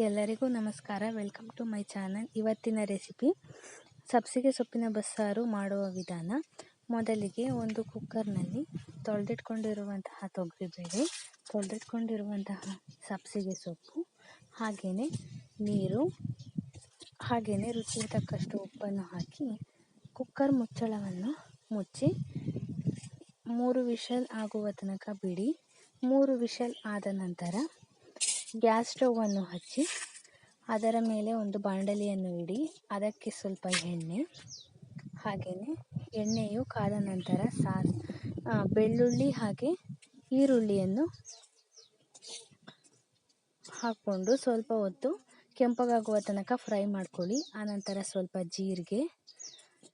ಎಲ್ಲರಿಗೂ ನಮಸ್ಕಾರ. Welcome to my channel. ಇವತ್ತಿನ ರೆಸಿಪಿ ಸಬ್ಬಸಿಗೆ ಸೊಪ್ಪಿನ ಬಸ್ಸಾರು ಮಾಡುವ ವಿಧಾನ. ಮೊದಲಿಗೆ ಒಂದು ಕುಕ್ಕರ್ನಲ್ಲಿ ತೊಳೆದಿಟ್ಕೊಂಡಿರುವಂತಹ ತೊಗರಿಬೇಳೆ, ತೊಳೆದಿಟ್ಕೊಂಡಿರುವಂತಹ ಸಬ್ಬಸಿಗೆ ಸೊಪ್ಪು, ಹಾಗೆಯೇ ನೀರು, ಹಾಗೆಯೇ ರುಚಿಗೆ ತಕ್ಕಷ್ಟು ಉಪ್ಪನ್ನು ಹಾಕಿ ಕುಕ್ಕರ್ ಮುಚ್ಚಳವನ್ನು ಮುಚ್ಚಿ 3 ವಿಷಲ್ ಆಗುವ ತನಕ ಬಿಡಿ. 3 ವಿಷಲ್ ಆದ ನಂತರ ಗ್ಯಾಸ್ ಸ್ಟವನ್ನು ಹಚ್ಚಿ ಅದರ ಮೇಲೆ ಒಂದು ಬಾಣಲೆಯನ್ನು ಇಡಿ. ಅದಕ್ಕೆ ಸ್ವಲ್ಪ ಎಣ್ಣೆ, ಹಾಗೆಯೇ ಎಣ್ಣೆಯು ಕಾದ ನಂತರ ಬೆಳ್ಳುಳ್ಳಿ ಹಾಗೆ ಈರುಳ್ಳಿಯನ್ನು ಹಾಕ್ಕೊಂಡು ಸ್ವಲ್ಪ ಹೊತ್ತು ಕೆಂಪಗಾಗುವ ತನಕ ಫ್ರೈ ಮಾಡ್ಕೊಳ್ಳಿ. ಆನಂತರ ಸ್ವಲ್ಪ ಜೀರಿಗೆ,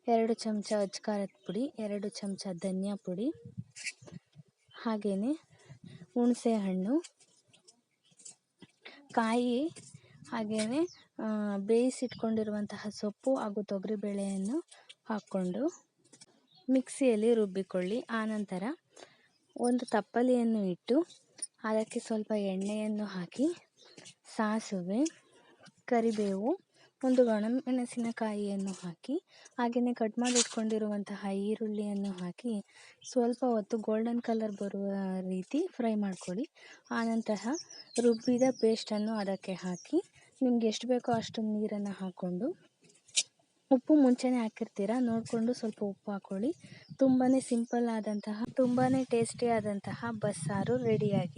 2 ಚಮಚ ಅಚ್ಕಾರದ ಪುಡಿ, 2 ಚಮಚ ಧನಿಯಾ ಪುಡಿ, ಹಾಗೆಯೇ ಹುಣಸೆ ಹಣ್ಣು, ಕಾಯಿ, ಹಾಗೆಯೇ ಬೇಯಿಸಿಟ್ಕೊಂಡಿರುವಂತಹ ಸೊಪ್ಪು ಹಾಗೂ ತೊಗರಿಬೇಳೆಯನ್ನು ಹಾಕ್ಕೊಂಡು ಮಿಕ್ಸಿಯಲ್ಲಿ ರುಬ್ಬಿಕೊಳ್ಳಿ. ಆನಂತರ ಒಂದು ತಪ್ಪಲೆಯನ್ನು ಇಟ್ಟು ಅದಕ್ಕೆ ಸ್ವಲ್ಪ ಎಣ್ಣೆಯನ್ನು ಹಾಕಿ ಸಾಸಿವೆ, ಕರಿಬೇವು, ಒಂದು ಒಣಮೆಣಸಿನಕಾಯಿಯನ್ನು ಹಾಕಿ ಹಾಗೆಯೇ ಕಟ್ ಮಾಡಿ ಇಟ್ಕೊಂಡಿರುವಂತಹ ಈರುಳ್ಳಿಯನ್ನು ಹಾಕಿ ಸ್ವಲ್ಪ ಹೊತ್ತು ಗೋಲ್ಡನ್ ಕಲರ್ ಬರುವ ರೀತಿ ಫ್ರೈ ಮಾಡ್ಕೊಳ್ಳಿ. ಆನಂತರ ರುಬ್ಬಿದ ಪೇಸ್ಟನ್ನು ಅದಕ್ಕೆ ಹಾಕಿ ನಿಮ್ಗೆ ಎಷ್ಟು ಬೇಕೋ ಅಷ್ಟು ನೀರನ್ನು ಹಾಕ್ಕೊಂಡು, ಉಪ್ಪು ಮುಂಚೆನೇ ಹಾಕಿರ್ತೀರ ನೋಡಿಕೊಂಡು ಸ್ವಲ್ಪ ಉಪ್ಪು ಹಾಕ್ಕೊಳ್ಳಿ. ತುಂಬಾ ಸಿಂಪಲ್ ಆದಂತಹ, ತುಂಬಾ ಟೇಸ್ಟಿ ಆದಂತಹ ಬಸ್ಸಾರು ರೆಡಿಯಾಗಿ